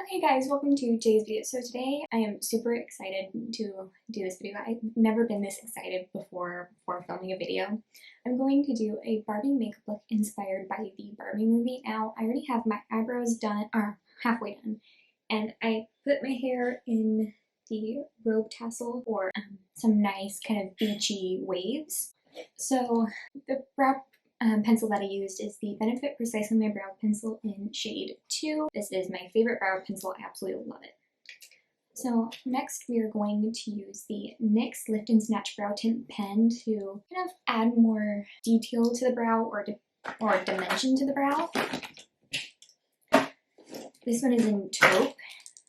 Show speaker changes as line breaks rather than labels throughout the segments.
Okay guys, welcome to today's video. So today I am super excited to do this video. I've never been this excited before filming a video. I'm going to do a Barbie makeup look inspired by the Barbie movie. Now, I already have my eyebrows done, or halfway done, and I put my hair in the robe tassel for some nice kind of beachy waves. So the brow pencil that I used is the Benefit Precisely My Brow Pencil in shade 2. This is my favorite brow pencil. I absolutely love it. So next we are going to use the NYX Lift and Snatch Brow Tint Pen to kind of add more detail to the brow or dimension to the brow. This one is in taupe,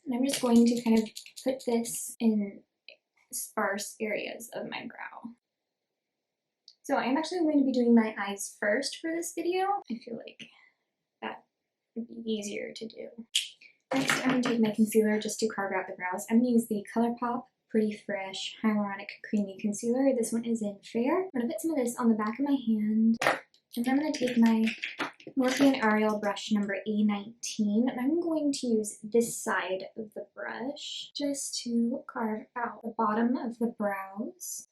and I'm just going to kind of put this in sparse areas of my brow. So I'm actually going to be doing my eyes first for this video. I feel like that would be easier to do. Next, I'm going to take my concealer just to carve out the brows. I'm going to use the ColourPop Pretty Fresh Hyaluronic Creamy Concealer. This one is in Fair. I'm going to put some of this on the back of my hand. And then I'm going to take my Morphe & Ariel brush number A19. And I'm going to use this side of the brush just to carve out the bottom of the brows.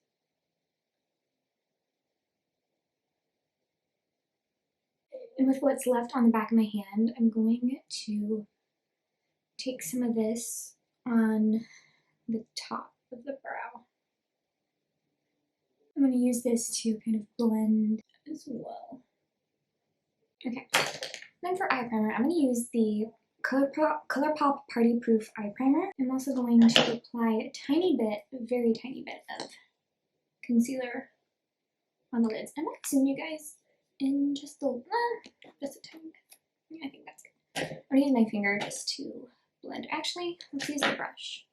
And with what's left on the back of my hand, I'm going to take some of this on the top of the brow. I'm going to use this to kind of blend as well. Okay, then for eye primer, I'm going to use the ColourPop Party Proof Eye Primer. I'm also going to apply a tiny bit, a very tiny bit of concealer on the lids. I'm going to zoom you guys in just a tiny bit. I think that's it. I'm going to use my finger just to blend. Actually, let's use the brush.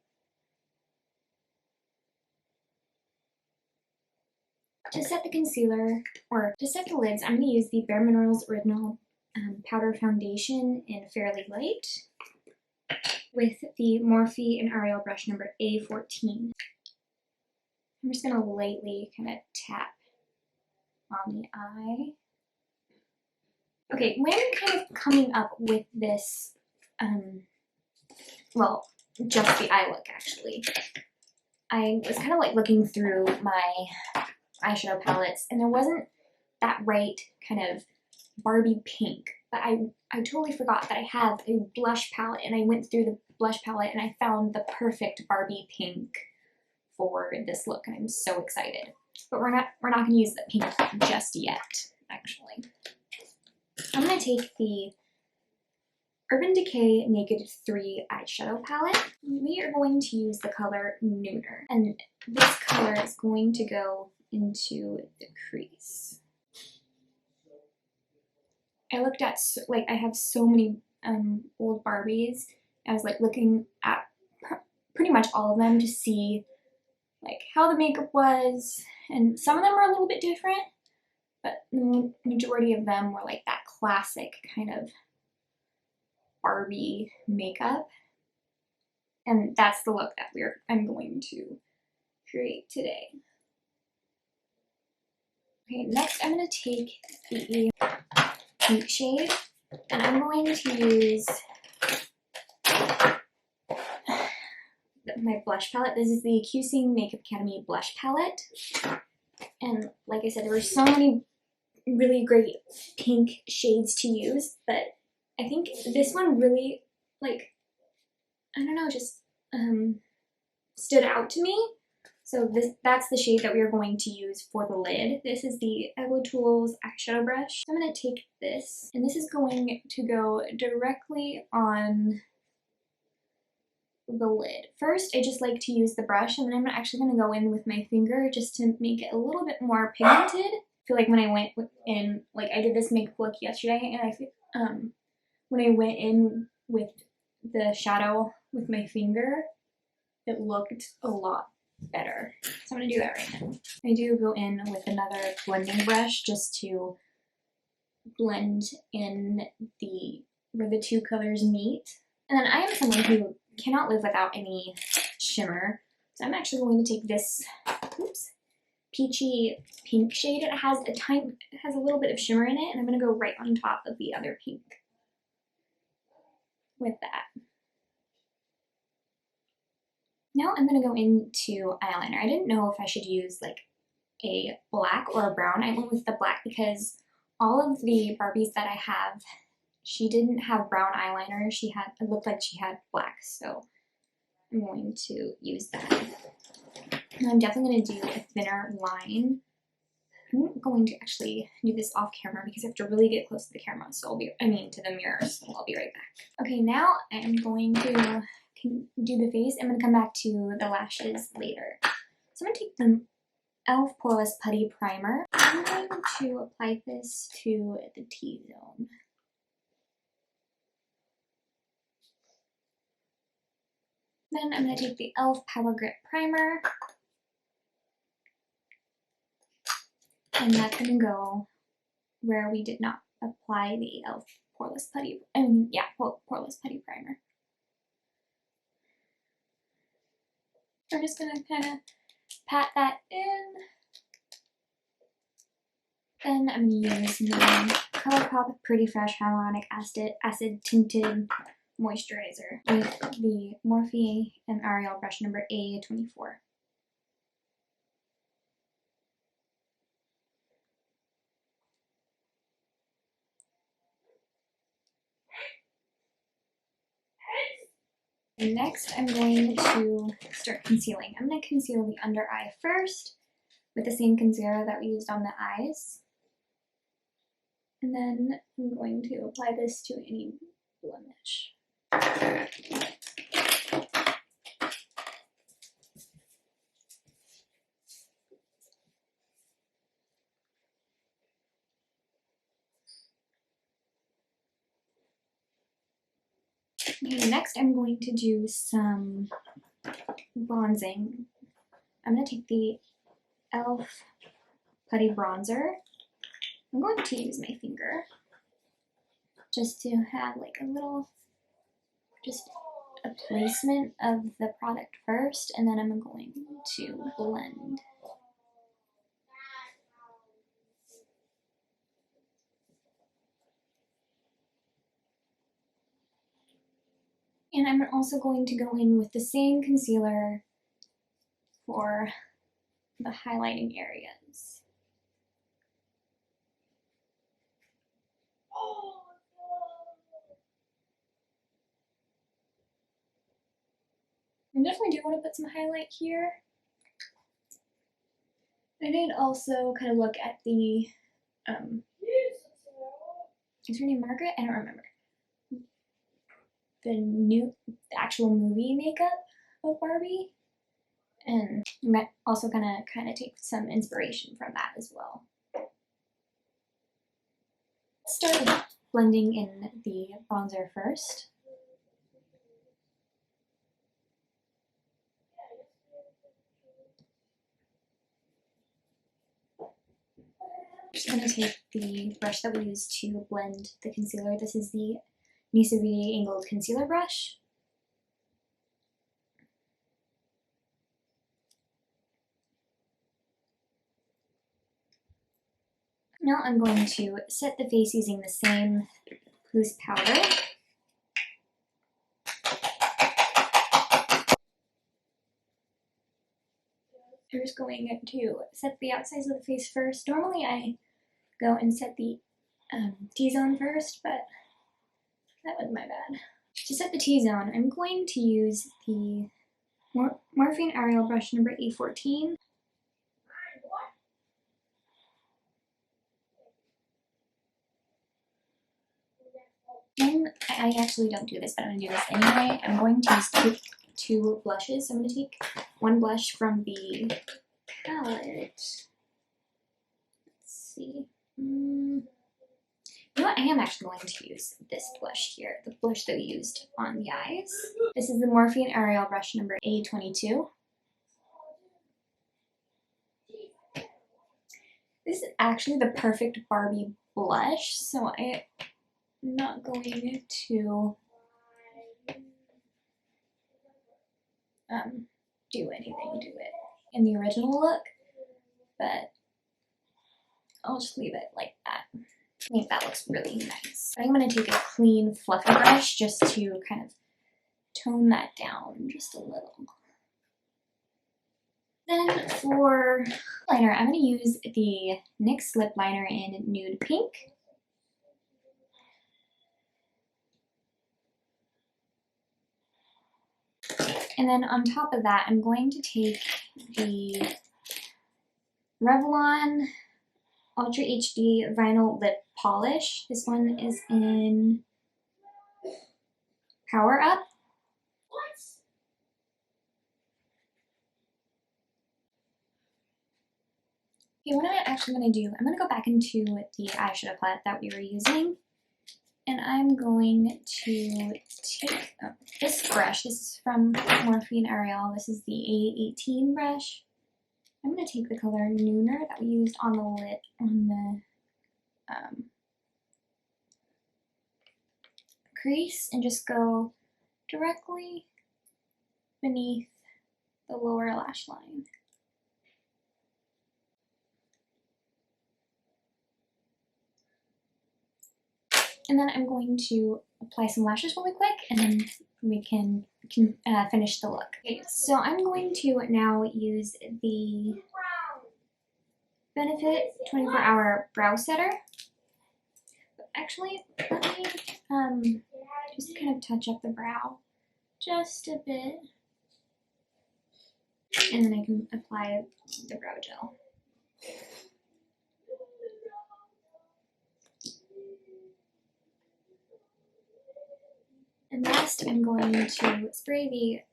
To set the concealer, or to set the lids, I'm going to use the Bare Minerals Original Powder Foundation in Fairly Light with the Morphe & Ariel brush number A14. I'm just going to lightly kind of tap on the eye. Okay, when kind of coming up with this, well, just the eye look actually, I was kind of like looking through my eyeshadow palettes and there wasn't that right kind of Barbie pink, but I totally forgot that I have a blush palette, and I went through the blush palette and I found the perfect Barbie pink for this look, and I'm so excited. But we're not going to use the pink just yet, actually. I'm going to take the Urban Decay Naked 3 eyeshadow palette. We are going to use the color Nooner, and this color is going to go into the crease. I looked at, I have so many old Barbies. I was like looking at pretty much all of them to see like how the makeup was, and some of them were a little bit different, but the majority of them were like that classic kind of Barbie makeup, and that's the look that I'm going to create today. Okay, next I'm going to take the pink shade, and I'm going to use my blush palette. This is the QC Makeup Academy blush palette, and like I said, there were so many really great pink shades to use, but I think this one really, like, I don't know, just stood out to me. So that's the shade that we are going to use for the lid. This is the EgoTools eyeshadow brush. I'm going to take this, and this is going to go directly on the lid. First, I just like to use the brush, and then I'm actually going to go in with my finger just to make it a little bit more pigmented. I feel like when I went in, like I did this makeup look yesterday, and I think when I went in with the shadow with my finger, it looked a lot better. So I'm going to do that right now. I do go in with another blending brush just to blend in where the two colors meet. And then I am someone who cannot live without any shimmer, so I'm actually going to take this peachy pink shade. It has a little bit of shimmer in it, and I'm going to go right on top of the other pink with that. Now I'm going to go into eyeliner. I didn't know if I should use like a black or a brown. I went with the black because all of the Barbies that I have, she didn't have brown eyeliner. It looked like she had black, so I'm going to use that. And I'm definitely going to do a thinner line. I'm going to actually do this off camera because I have to really get close to the camera, so to the mirror, so I'll be right back. Okay, now I'm going to do the face. I'm going to come back to the lashes later. So I'm going to take the e.l.f. Poreless Putty Primer. I'm going to apply this to the T-zone. Then I'm going to take the e.l.f. Power Grip Primer. And that's going to go where we did not apply the e.l.f. Poreless Putty, Poreless Putty Primer. We're just going to kind of pat that in. Then I'm going to use the ColourPop Pretty Fresh Hyaluronic Acid Tinted Moisturizer with the Morphe and Ariel brush number A24. And next, I'm going to start concealing. I'm going to conceal the under eye first with the same concealer that we used on the eyes. And then I'm going to apply this to any blemish. Okay, next I'm going to do some bronzing. I'm going to take the e.l.f. Putty Bronzer. I'm going to use my finger just to have like a little, just a placement of the product first, and then I'm going to blend. And I'm also going to go in with the same concealer for the highlighting areas. I definitely do want to put some highlight here. I did also kind of look at the, is her name Margaret? I don't remember. The actual movie makeup of Barbie. And I'm also gonna kind of take some inspiration from that as well. Start with blending in the bronzer first. Just going to take the brush that we used to blend the concealer. This is the Nisa Beauty Angled Concealer Brush. Now I'm going to set the face using the same loose powder. I'm just going to set the outsides of the face first. Normally I go and set the T-zone first, but that was my bad. To set the T-zone, I'm going to use the Morphe and Ariel brush number A14. And I actually don't do this, but I'm going to do this anyway. I'm going to use two blushes. I'm going to take one blush from the palette. Let's see. You know what? I am actually going to use this blush here, the blush that we used on the eyes. This is the Morphe and Ariel brush number A22. This is actually the perfect Barbie blush, so I'm not going to do anything to it in the original look, but I'll just leave it like that. I think that looks really nice. I'm going to take a clean, fluffy brush just to kind of tone that down just a little. Then for liner, I'm going to use the NYX lip liner in Nude Pink. And then on top of that, I'm going to take the Revlon Ultra HD Vinyl Lip Polish. This one is in Power Up. Okay, what I'm actually going to do, I'm going to go back into the eyeshadow palette that we were using, and I'm going to take this brush. This is from Morphe and Ariel. This is the A18 brush. I'm going to take the color Nooner that we used on the lip, on the crease, and just go directly beneath the lower lash line. And then I'm going to apply some lashes really quick, and then we can finish the look. Okay, so I'm going to now use the Benefit 24-Hour Brow Setter. Actually, let me just kind of touch up the brow just a bit, and then I can apply the brow gel. And last, I'm going to spray the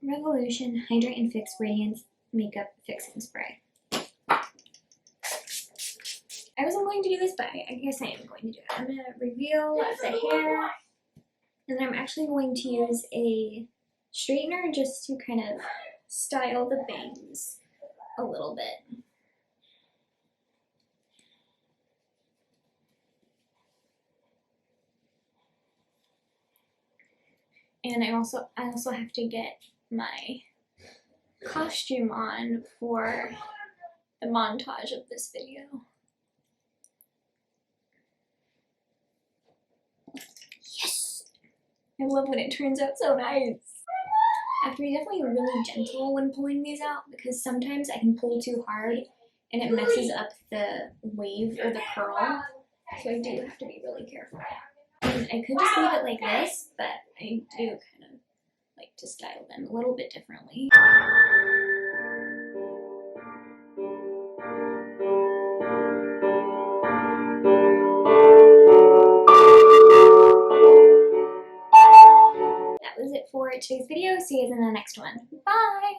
Revolution Hydrate and Fix Radiance Makeup Fixing Spray. I wasn't going to do this, but I guess I am going to do it. I'm going to reveal the hair, and then I'm actually going to use a straightener just to kind of style the bangs a little bit. And I also have to get my costume on for the montage of this video. Yes! I love when it turns out so nice. I have to be definitely really gentle when pulling these out, because sometimes I can pull too hard and it messes up the wave or the curl. So I do have to be really careful. And I could just leave it like this, but I do kind of like to style them a little bit differently. That was it for today's video. See you guys in the next one. Bye!